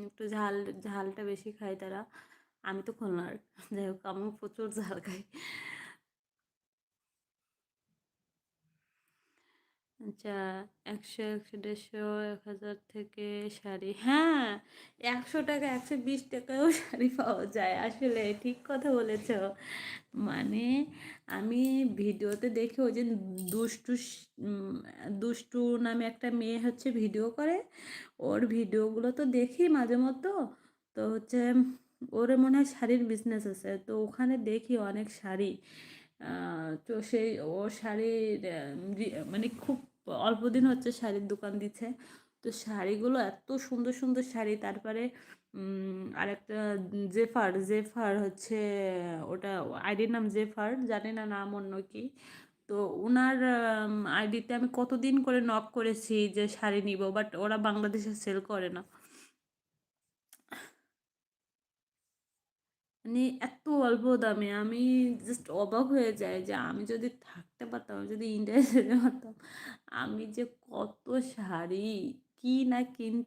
একটু ঝাল ঝালটা বেশি খায় তারা। আমি তো খুলনার। যাই হোক আমিও প্রচুর ঝাল খাই। আচ্ছা, ১০০, ১০০, ১৫০, ১,০০০ থেকে শাড়ি, হ্যাঁ, ৳১০০, ৳১২০ শাড়ি পাওয়া যায়। আসলে ঠিক কথা বলেছ। মানে আমি ভিডিওতে দেখি ওই যে দুষ্টু উম দুষ্টু নামে একটা মেয়ে হচ্ছে ভিডিও করে। ওর ভিডিওগুলো তো দেখি মাঝে মধ্যে। তো হচ্ছে ওর মনে হয় শাড়ির বিজনেস আছে। তো ওখানে দেখি অনেক শাড়ি। তো সেই ও শাড়ির মানে খুব অল্প দিন হচ্ছে শাড়ির দোকান দিচ্ছে। তো শাড়িগুলো এত সুন্দর সুন্দর শাড়ি। তারপরে আরেকটা জেফার জেফার হচ্ছে, ওটা আইডির নাম জেফার, জানি না নাম অন্য কি। তো ওনার আইডিতে আমি কতদিন করে নক করেছি যে শাড়ি নিব, বাট ওরা বাংলাদেশে সেল করে না। মানে এত অল্প দামে আমি জাস্ট অবাক হয়ে যাই যে আমি যদি থাকতে পারতাম, আমি যদি ইন্ডিয়ায় যেতে পারতাম, আমি যে কত শাড়ি কি না কিনতাম।